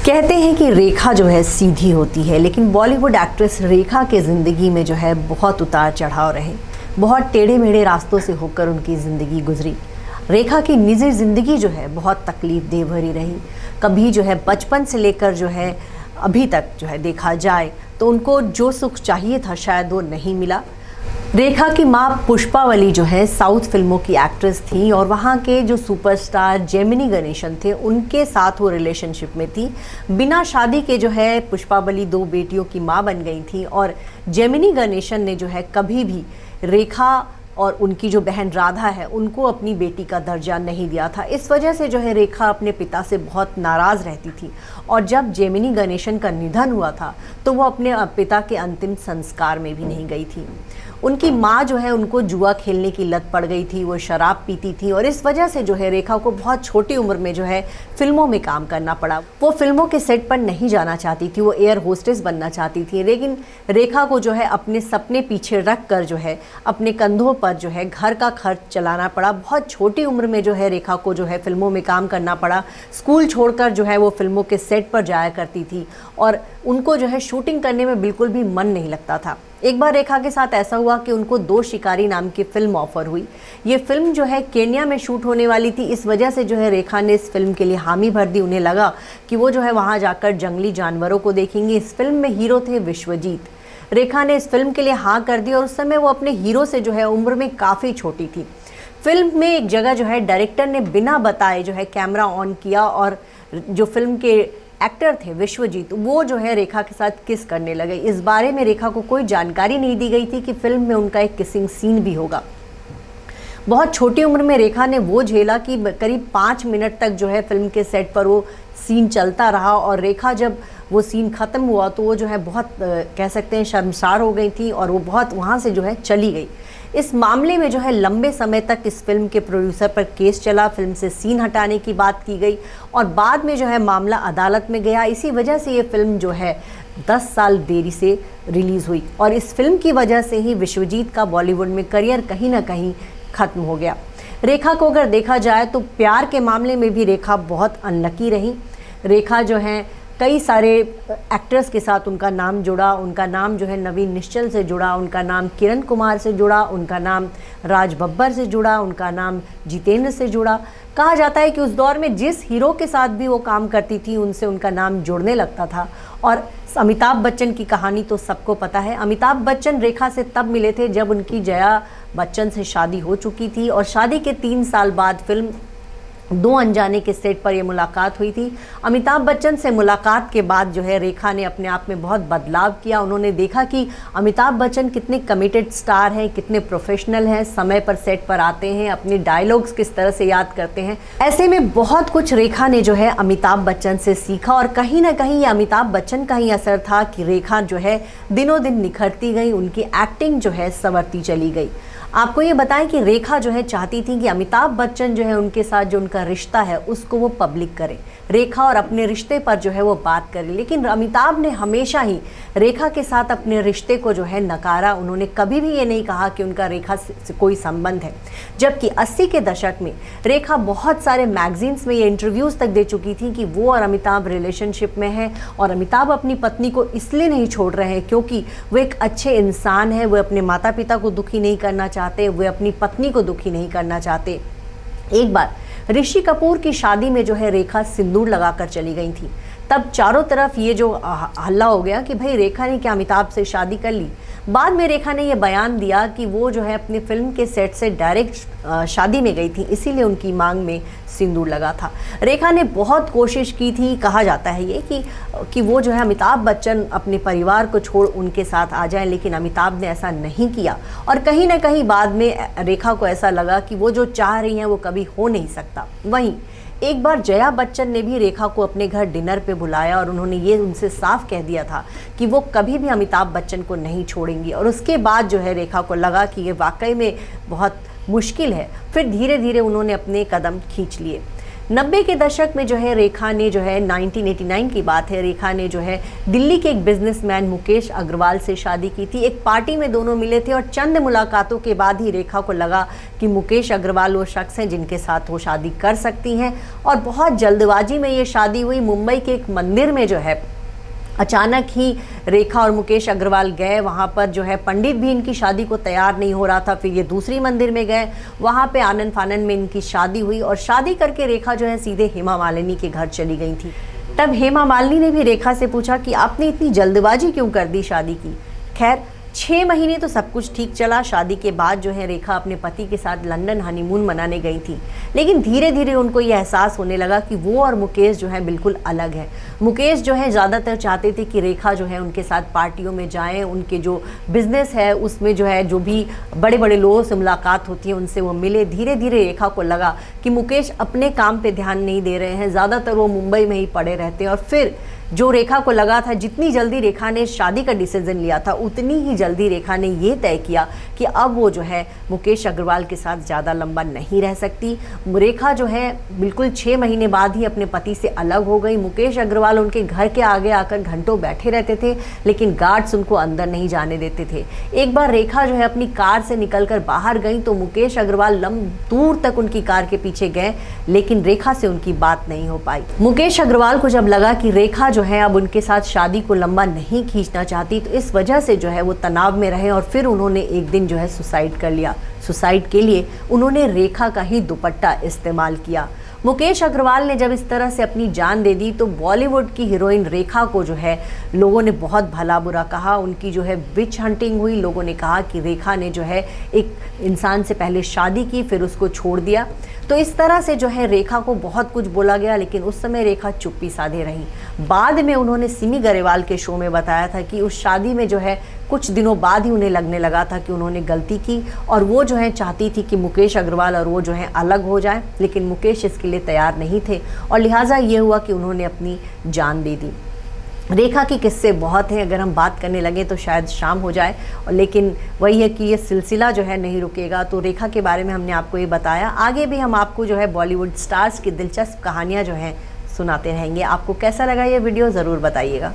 कहते हैं कि रेखा जो है सीधी होती है, लेकिन बॉलीवुड एक्ट्रेस रेखा के ज़िंदगी में जो है बहुत उतार चढ़ाव रहे। बहुत टेढ़े मेढ़े रास्तों से होकर उनकी ज़िंदगी गुजरी। रेखा की निजी ज़िंदगी जो है बहुत तकलीफ दे भरी रही। कभी जो है बचपन से लेकर जो है अभी तक जो है देखा जाए तो उनको जो सुख चाहिए था शायद वो नहीं मिला। रेखा की माँ पुष्पावली जो है साउथ फिल्मों की एक्ट्रेस थी और वहाँ के जो सुपरस्टार जेमिनी गणेशन थे उनके साथ वो रिलेशनशिप में थी। बिना शादी के जो है पुष्पावली 2 बेटियों की माँ बन गई थी और जेमिनी गणेशन ने जो है कभी भी रेखा और उनकी जो बहन राधा है उनको अपनी बेटी का दर्जा नहीं दिया था। इस वजह से जो है रेखा अपने पिता से बहुत नाराज़ रहती थी और जब जेमिनी गणेशन का निधन हुआ था तो वो अपने पिता के अंतिम संस्कार में भी नहीं गई थी। उनकी माँ जो है उनको जुआ खेलने की लत पड़ गई थी, वो शराब पीती थी और इस वजह से जो है रेखा को बहुत छोटी उम्र में जो है फिल्मों में काम करना पड़ा। वो फिल्मों के सेट पर नहीं जाना चाहती थी, वो एयर होस्टेस बनना चाहती थी, लेकिन रेखा को जो है अपने सपने पीछे रख कर जो है अपने कंधों पर जो है घर का खर्च चलाना पड़ा। बहुत छोटी उम्र में जो है रेखा को जो है फिल्मों में काम करना पड़ा। स्कूल छोड़कर जो है वो फिल्मों के सेट पर जाया करती थी और उनको जो है शूटिंग करने में बिल्कुल भी मन नहीं लगता था। एक बार रेखा के साथ ऐसा हुआ कि उनको 2 शिकारी नाम की फिल्म ऑफर हुई। ये फिल्म जो है केन्या में शूट होने वाली थी, इस वजह से जो है रेखा ने इस फिल्म के लिए हामी भर दी। उन्हें लगा कि वो जो है वहाँ जाकर जंगली जानवरों को देखेंगे। इस फिल्म में हीरो थे विश्वजीत। रेखा ने इस फिल्म के लिए हाँ कर दी और उस समय वो अपने हीरो से जो है उम्र में काफ़ी छोटी थी। फिल्म में एक जगह जो है डायरेक्टर ने बिना बताए जो है कैमरा ऑन किया और जो फिल्म के एक्टर थे विश्वजीत वो जो है रेखा के साथ किस करने लगे। इस बारे में रेखा को कोई जानकारी नहीं दी गई थी कि फिल्म में उनका एक किसिंग सीन भी होगा। बहुत छोटी उम्र में रेखा ने वो झेला कि करीब 5 मिनट तक जो है फिल्म के सेट पर वो सीन चलता रहा और रेखा जब वो सीन ख़त्म हुआ तो वो जो है बहुत कह सकते हैं शर्मसार हो गई थी और वो बहुत वहाँ से जो है चली गई। इस मामले में जो है लंबे समय तक इस फिल्म के प्रोड्यूसर पर केस चला, फिल्म से सीन हटाने की बात की गई और बाद में जो है मामला अदालत में गया। इसी वजह से ये फिल्म जो है 10 साल देरी से रिलीज़ हुई और इस फिल्म की वजह से ही विश्वजीत का बॉलीवुड में करियर कहीं ना कहीं ख़त्म हो गया। रेखा को अगर देखा जाए तो प्यार के मामले में भी रेखा बहुत अनलकी रही। रेखा जो है कई सारे एक्टर्स के साथ उनका नाम जुड़ा। उनका नाम जो है नवीन निश्चल से जुड़ा, उनका नाम किरण कुमार से जुड़ा, उनका नाम राज बब्बर से जुड़ा, उनका नाम जितेंद्र से जुड़ा। कहा जाता है कि उस दौर में जिस हीरो के साथ भी वो काम करती थी उनसे उनका नाम जुड़ने लगता था। और अमिताभ बच्चन की कहानी तो सबको पता है। अमिताभ बच्चन रेखा से तब मिले थे जब उनकी जया बच्चन से शादी हो चुकी थी और शादी के 3 साल बाद फिल्म 2 अनजाने के सेट पर यह मुलाकात हुई थी। अमिताभ बच्चन से मुलाकात के बाद जो है रेखा ने अपने आप में बहुत बदलाव किया। उन्होंने देखा कि अमिताभ बच्चन कितने कमिटेड स्टार हैं, कितने प्रोफेशनल हैं, समय पर सेट पर आते हैं, अपने डायलॉग्स किस तरह से याद करते हैं। ऐसे में बहुत कुछ रेखा ने जो है अमिताभ बच्चन से सीखा और कहीं ना कहीं ये अमिताभ बच्चन का ही असर था कि रेखा जो है दिनों दिन निखरती गई, उनकी एक्टिंग जो है संवरती चली गई। आपको ये बताएं कि रेखा जो है चाहती थी कि अमिताभ बच्चन जो है उनके साथ जो उनका रिश्ता है उसको वो पब्लिक करे, रेखा और अपने रिश्ते पर जो है वो बात करे, लेकिन अमिताभ ने हमेशा ही रेखा के साथ अपने रिश्ते को जो है नकारा। उन्होंने कभी भी ये नहीं कहा कि उनका रेखा से कोई संबंध है। जबकि 80 के दशक में रेखा बहुत सारे मैगजीन्स में ये इंटरव्यूज़ तक दे चुकी थी कि वो और अमिताभ रिलेशनशिप में है और अमिताभ अपनी पत्नी को इसलिए नहीं छोड़ रहे हैं क्योंकि वो एक अच्छे इंसान है, वो अपने माता पिता को दुखी नहीं करना चाहते, वे अपनी पत्नी को दुखी नहीं करना चाहते। एक बार ऋषि कपूर की शादी में जो है रेखा सिंदूर लगाकर चली गई थी। तब चारों तरफ ये जो हल्ला हो गया कि भाई रेखा ने क्या अमिताभ से शादी कर ली। बाद में रेखा ने ये बयान दिया कि वो जो है अपनी फिल्म के सेट से डायरेक्ट शादी में गई थी, इसीलिए उनकी मांग में सिंदूर लगा था। रेखा ने बहुत कोशिश की थी, कहा जाता है ये कि वो जो है अमिताभ बच्चन अपने परिवार को छोड़ उनके साथ आ जाएं, लेकिन अमिताभ ने ऐसा नहीं किया और कहीं ना कहीं बाद में रेखा को ऐसा लगा कि वो जो चाह रही हैं वो कभी हो नहीं सकता। वहीं एक बार जया बच्चन ने भी रेखा को अपने घर डिनर पे बुलाया और उन्होंने ये उनसे साफ कह दिया था कि वो कभी भी अमिताभ बच्चन को नहीं छोड़ेंगी और उसके बाद जो है रेखा को लगा कि ये वाकई में बहुत मुश्किल है। फिर धीरे धीरे उन्होंने अपने कदम खींच लिए। 90 के दशक में जो है रेखा ने जो है 1989 की बात है, रेखा ने जो है दिल्ली के एक बिजनेसमैन मुकेश अग्रवाल से शादी की थी। एक पार्टी में दोनों मिले थे और चंद मुलाकातों के बाद ही रेखा को लगा कि मुकेश अग्रवाल वो शख्स हैं जिनके साथ वो शादी कर सकती हैं और बहुत जल्दबाजी में ये शादी हुई। मुंबई के एक मंदिर में जो है अचानक ही रेखा और मुकेश अग्रवाल गए, वहाँ पर जो है पंडित भी इनकी शादी को तैयार नहीं हो रहा था। फिर ये दूसरी मंदिर में गए, वहाँ पे आनंद फानन में इनकी शादी हुई और शादी करके रेखा जो है सीधे हेमा मालिनी के घर चली गई थी। तब हेमा मालिनी ने भी रेखा से पूछा कि आपने इतनी जल्दबाजी क्यों कर दी शादी की। खैर 6 महीने तो सब कुछ ठीक चला। शादी के बाद जो है रेखा अपने पति के साथ लंदन हनीमून मनाने गई थी, लेकिन धीरे धीरे उनको ये एहसास होने लगा कि वो और मुकेश जो है बिल्कुल अलग है। मुकेश जो है ज़्यादातर चाहते थे कि रेखा जो है उनके साथ पार्टियों में जाएं, उनके जो बिज़नेस है उसमें जो है जो भी बड़े बड़े लोगों से मुलाकात होती है उनसे वो मिले। धीरे धीरे रेखा को लगा कि मुकेश अपने काम पे ध्यान नहीं दे रहे हैं, ज़्यादातर वो मुंबई में ही पड़े रहते हैं। और फिर जो रेखा को लगा था जितनी जल्दी रेखा ने शादी का डिसीजन लिया था उतनी ही जल्दी रेखा ने ये तय किया कि अब वो जो है मुकेश अग्रवाल के साथ ज़्यादा लंबा नहीं रह सकती। रेखा जो है बिल्कुल 6 महीने बाद ही अपने पति से अलग हो गई। मुकेश अग्रवाल उनके घर के आगे आकर घंटों बैठे रहते थे, लेकिन गार्ड्स उनको अंदर नहीं जाने देते थे। एक बार रेखा जो है अपनी कार से निकलकर बाहर गई तो मुकेश अग्रवाल दूर तक उनकी कार के पीछे गए, लेकिन रेखा से उनकी बात नहीं हो पाई। मुकेश अग्रवाल को जब लगा कि रेखा जो है अब उनके साथ शादी को लंबा नहीं खींचना चाहती, तो इस वजह से जो है वो तनाव में रहे और फिर उन्होंने एक दिन जो है सुसाइड कर लिया। सुसाइड के लिए उन्होंने रेखा का ही दुपट्टा इस्तेमाल किया। मुकेश अग्रवाल ने जब इस तरह से अपनी जान दे दी तो बॉलीवुड की हीरोइन रेखा को जो है लोगों ने बहुत भला बुरा कहा। उनकी जो है विच हंटिंग हुई। लोगों ने कहा कि रेखा ने जो है एक इंसान से पहले शादी की फिर उसको छोड़ दिया। तो इस तरह से जो है रेखा को बहुत कुछ बोला गया, लेकिन उस समय रेखा चुप्पी साधे रही। बाद में उन्होंने सिमी गरेवाल के शो में बताया था कि उस शादी में जो है कुछ दिनों बाद ही उन्हें लगने लगा था कि उन्होंने गलती की और वो जो है चाहती थी कि मुकेश अग्रवाल और वो जो है अलग हो जाए, लेकिन मुकेश इसके लिए तैयार नहीं थे और लिहाजा ये हुआ कि उन्होंने अपनी जान दे दी। रेखा के किस्से बहुत हैं, अगर हम बात करने लगे तो शायद शाम हो जाए, और लेकिन वही है कि ये सिलसिला जो है नहीं रुकेगा। तो रेखा के बारे में हमने आपको ये बताया, आगे भी हम आपको जो है बॉलीवुड स्टार्स की दिलचस्प कहानियाँ जो हैं सुनाते रहेंगे। आपको कैसा लगा ये वीडियो ज़रूर बताइएगा।